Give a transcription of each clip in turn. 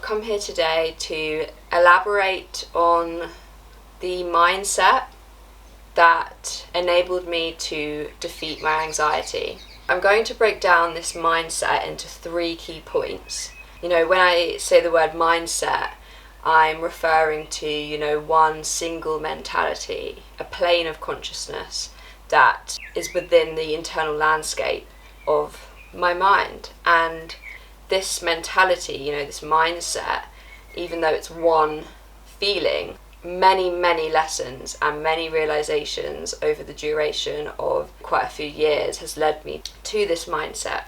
come here today to elaborate on the mindset that enabled me to defeat my anxiety. I'm going to break down this mindset into 3 key points. When I say the word mindset, I'm referring to, one single mentality, a plane of consciousness that is within the internal landscape of my mind. And this mentality, this mindset, even though it's one feeling, many lessons and many realizations over the duration of quite a few years has led me to this mindset.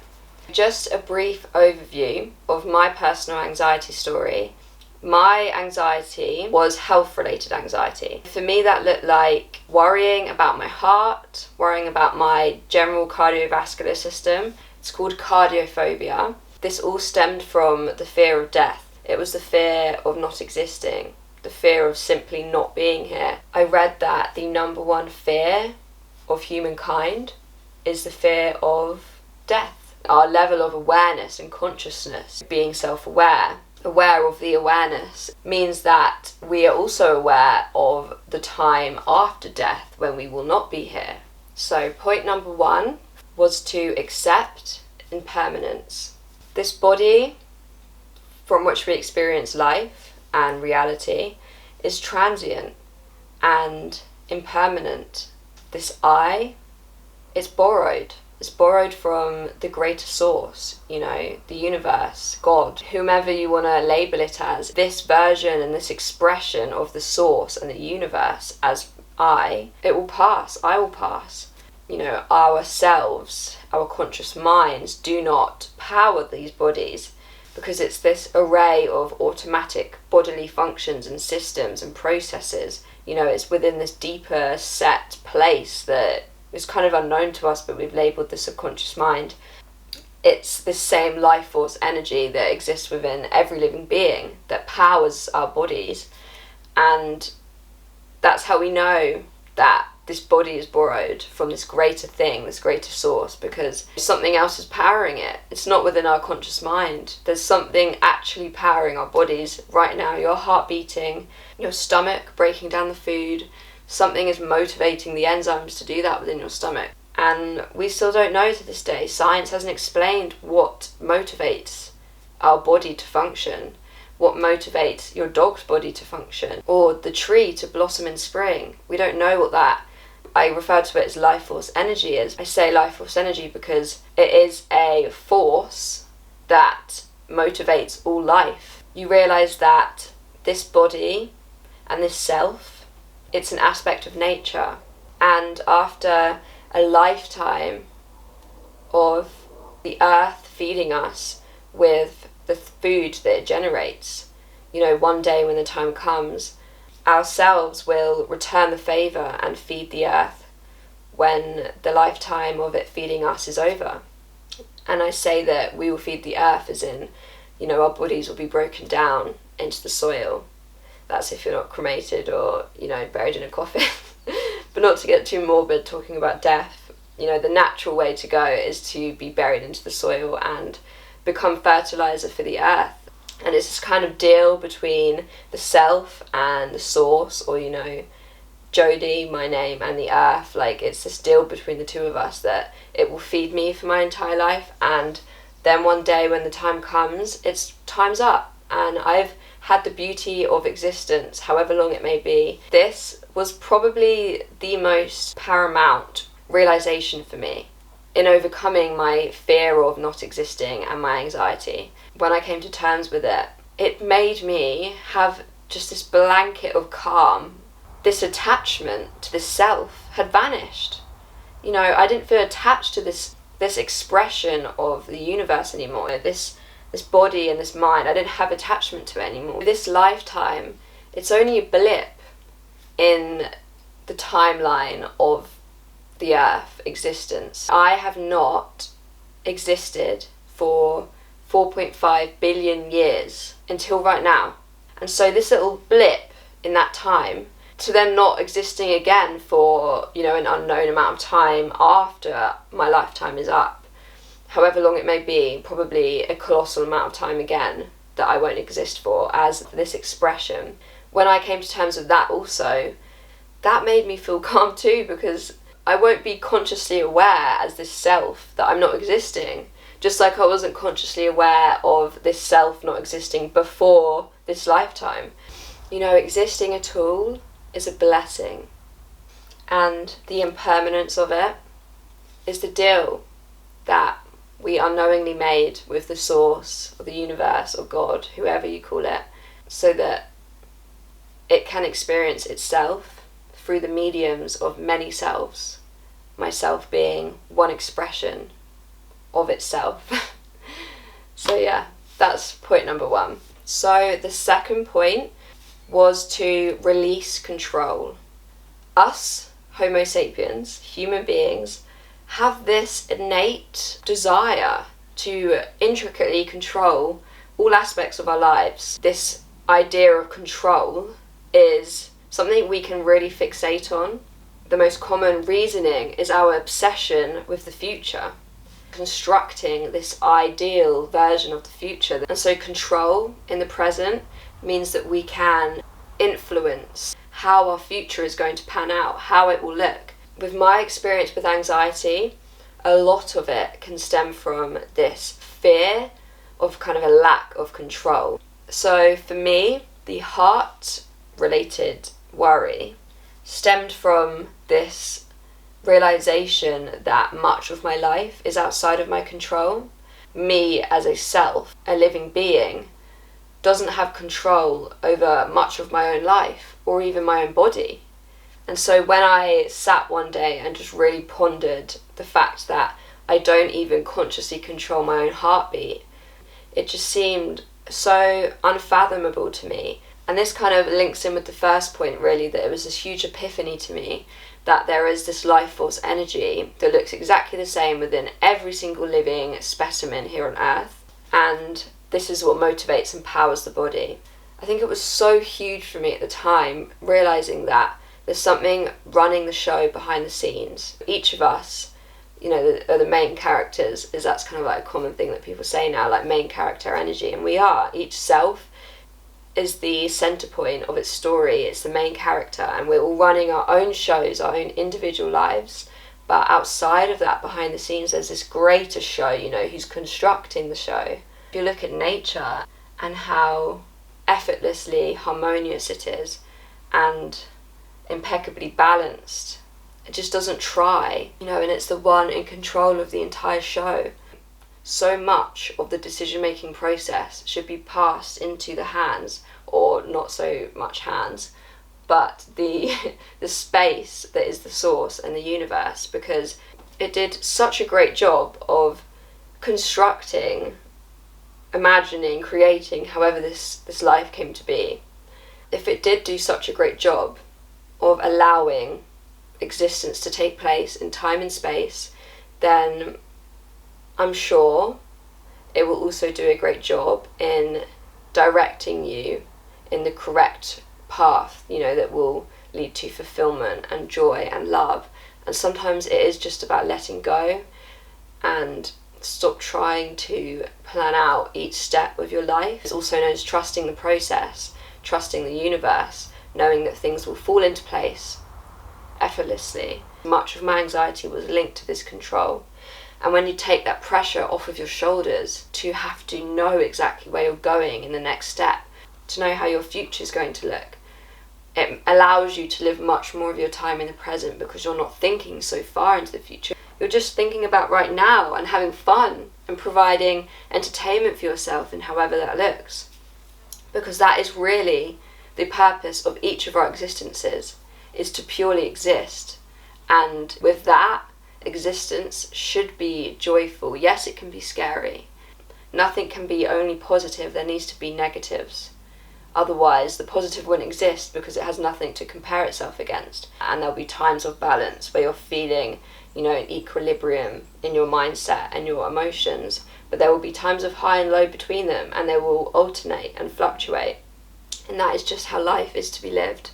Just a brief overview of my personal anxiety story. My anxiety was health-related anxiety. For me, that looked like worrying about my heart, worrying about my general cardiovascular system. It's called cardiophobia. This all stemmed from the fear of death. It was the fear of not existing, the fear of simply not being here. I read that the number one fear of humankind is the fear of death. Our level of awareness and consciousness, being self-aware, aware of the awareness, means that we are also aware of the time after death when we will not be here. So point number 1 was to accept impermanence. This body from which we experience life and reality is transient and impermanent. This I is borrowed. It's borrowed from the greater source, the universe, God, whomever you want to label it as. This version and this expression of the source and the universe as it will pass. I will pass. Ourselves, our conscious minds do not power these bodies, because it's this array of automatic bodily functions and systems and processes. It's within this deeper set place that is kind of unknown to us, but we've labelled the subconscious mind. It's the same life force energy that exists within every living being that powers our bodies. And that's how we know that this body is borrowed from this greater thing, this greater source, because something else is powering it. It's not within our conscious mind. There's something actually powering our bodies right now. Your heart beating, your stomach breaking down the food. Something is motivating the enzymes to do that within your stomach. And we still don't know to this day. Science hasn't explained what motivates our body to function, what motivates your dog's body to function, or the tree to blossom in spring. We don't know what that, I refer to it as life force energy is. I say life force energy because it is a force that motivates all life. You realise that this body and this self, it's an aspect of nature, and after a lifetime of the earth feeding us with the food that it generates, one day when the time comes, ourselves will return the favour and feed the earth when the lifetime of it feeding us is over. And I say that we will feed the earth as in, our bodies will be broken down into the soil. That's if you're not cremated or, buried in a coffin. But not to get too morbid talking about death. The natural way to go is to be buried into the soil and become fertilizer for the earth. And it's this kind of deal between the self and the source, or, Jodie, my name, and the earth. Like, it's this deal between the two of us that it will feed me for my entire life. And then one day when the time comes, time's up. And I've had the beauty of existence, however long it may be. This was probably the most paramount realization for me in overcoming my fear of not existing and my anxiety. When I came to terms with it, it made me have just this blanket of calm. This attachment to the self had vanished. I didn't feel attached to this expression of the universe anymore. This body and this mind, I didn't have attachment to it anymore. This lifetime, it's only a blip in the timeline of the earth existence. I have not existed for 4.5 billion years until right now. And so this little blip in that time, to then not existing again for, an unknown amount of time after my lifetime is up, however long it may be, probably a colossal amount of time again, that I won't exist for as this expression. When I came to terms with that also, that made me feel calm too, because I won't be consciously aware as this self that I'm not existing, just like I wasn't consciously aware of this self not existing before this lifetime. You know, existing at all is a blessing, and the impermanence of it is the deal that we unknowingly made with the source or the universe or God, whoever you call it, so that it can experience itself through the mediums of many selves, myself being one expression of itself. So yeah, that's point number 1. So the second point was to release control. Us, Homo sapiens, human beings, have this innate desire to intricately control all aspects of our lives. This idea of control is something we can really fixate on. The most common reasoning is our obsession with the future, constructing this ideal version of the future. And so control in the present means that we can influence how our future is going to pan out, how it will look. With my experience with anxiety, a lot of it can stem from this fear of kind of a lack of control. So for me, the heart-related worry stemmed from this realization that much of my life is outside of my control. Me as a self, a living being, doesn't have control over much of my own life or even my own body. And so when I sat one day and just really pondered the fact that I don't even consciously control my own heartbeat, it just seemed so unfathomable to me. And this kind of links in with the first point, really, that it was this huge epiphany to me that there is this life force energy that looks exactly the same within every single living specimen here on Earth. And this is what motivates and powers the body. I think it was so huge for me at the time, realizing that there's something running the show behind the scenes. Each of us, you know, are the main characters, is that's kind of like a common thing that people say now, like main character energy. And we are. Each self is the center point of its story. It's the main character, and we're all running our own shows, our own individual lives. But outside of that, behind the scenes, there's this greater show, you know, who's constructing the show. If you look at nature and how effortlessly harmonious it is and impeccably balanced, it just doesn't try, you know, and it's the one in control of the entire show. So much of the decision-making process should be passed into the hands, or not so much hands, but the space that is the source and the universe, because it did such a great job of constructing, imagining, creating, however this life came to be. If it did do such a great job of allowing existence to take place in time and space, then I'm sure it will also do a great job in directing you in the correct path, you know, that will lead to fulfillment and joy and love. And sometimes it is just about letting go and stop trying to plan out each step of your life. It's also known as trusting the process, trusting the universe, knowing that things will fall into place effortlessly. Much of my anxiety was linked to this control. And when you take that pressure off of your shoulders to have to know exactly where you're going in the next step, to know how your future is going to look, it allows you to live much more of your time in the present, because you're not thinking so far into the future. You're just thinking about right now and having fun and providing entertainment for yourself in however that looks. Because that is really the purpose of each of our existences, is to purely exist. And with that, existence should be joyful. Yes, it can be scary. Nothing can be only positive. There needs to be negatives. Otherwise, the positive wouldn't exist, because it has nothing to compare itself against. And there'll be times of balance where you're feeling, you know, an equilibrium in your mindset and your emotions. But there will be times of high and low between them, and they will alternate and fluctuate. And that is just how life is to be lived.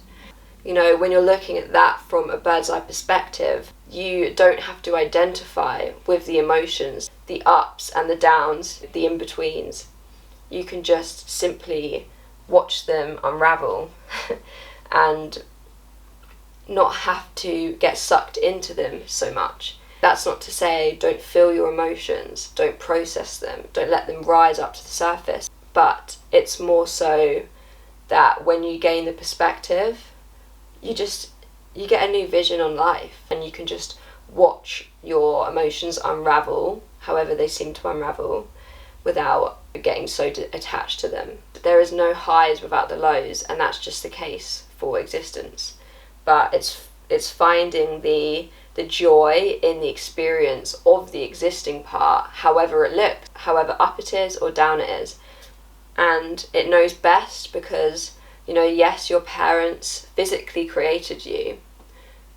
You know, when you're looking at that from a bird's eye perspective, you don't have to identify with the emotions, the ups and the downs, the in-betweens. you can just simply watch them unravel and not have to get sucked into them so much. That's not to say don't feel your emotions, don't process them, don't let them rise up to the surface, but it's more so that when you gain the perspective, you get a new vision on life, and you can just watch your emotions unravel however they seem to unravel without getting so attached to them. There is no highs without the lows, and that's just the case for existence. But it's finding the joy in the experience of the existing part, however it looks, however up it is or down it is. And it knows best because, yes, your parents physically created you,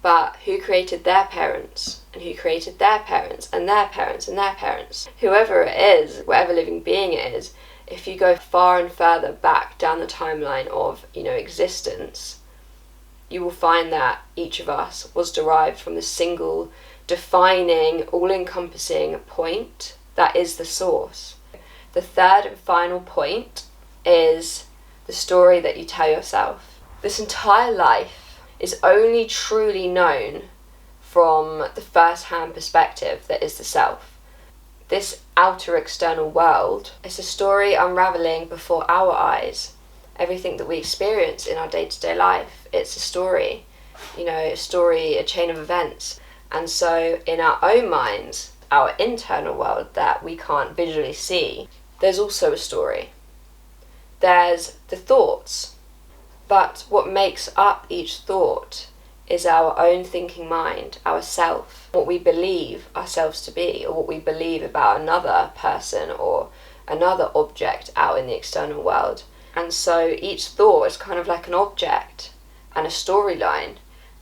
but who created their parents, and who created their parents, and their parents, and their parents? Whoever it is, whatever living being it is, if you go far and further back down the timeline of, existence, you will find that each of us was derived from the single, defining, all-encompassing point that is the source. The third and final point is the story that you tell yourself. This entire life is only truly known from the first-hand perspective that is the self. This outer external world is a story unraveling before our eyes. Everything that we experience in our day-to-day life, it's a story, a chain of events. And so in our own minds, our internal world that we can't visually see, there's also a story. There's the thoughts, but what makes up each thought is our own thinking mind, our self, what we believe ourselves to be, or what we believe about another person or another object out in the external world. And so each thought is kind of like an object and a storyline,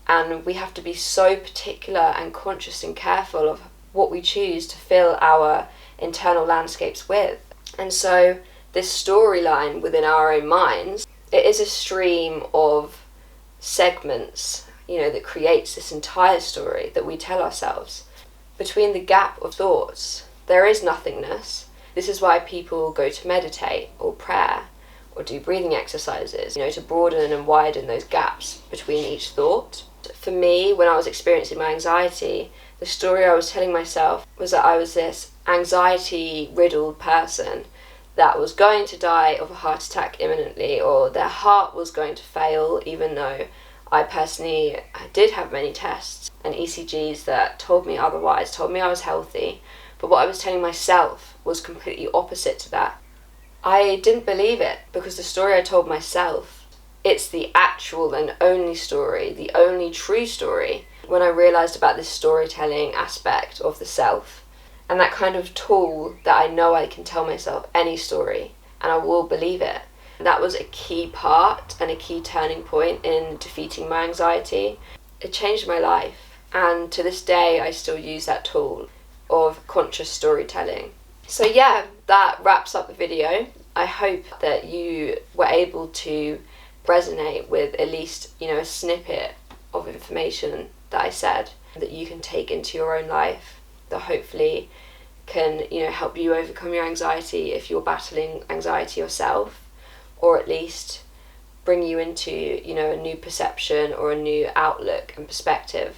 and we have to be so particular and conscious and careful of what we choose to fill our internal landscapes with. And so this storyline within our own minds, it is a stream of segments, that creates this entire story that we tell ourselves. Between the gap of thoughts, there is nothingness. This is why people go to meditate or prayer or do breathing exercises, to broaden and widen those gaps between each thought. For me, when I was experiencing my anxiety, the story I was telling myself was that I was this anxiety-riddled person that was going to die of a heart attack imminently, or their heart was going to fail, even though I personally did have many tests and ECGs that told me otherwise, told me I was healthy. But what I was telling myself was completely opposite to that. I didn't believe it, because the story I told myself, it's the actual and only story, the only true story. When I realised about this storytelling aspect of the self, and that kind of tool that I know I can tell myself any story, and I will believe it. That was a key part and a key turning point in defeating my anxiety. It changed my life, and to this day I still use that tool of conscious storytelling. So yeah, that wraps up the video. I hope that you were able to resonate with at least, a snippet of information that I said that you can take into your own life, that hopefully can, help you overcome your anxiety if you're battling anxiety yourself, or at least bring you into, a new perception or a new outlook and perspective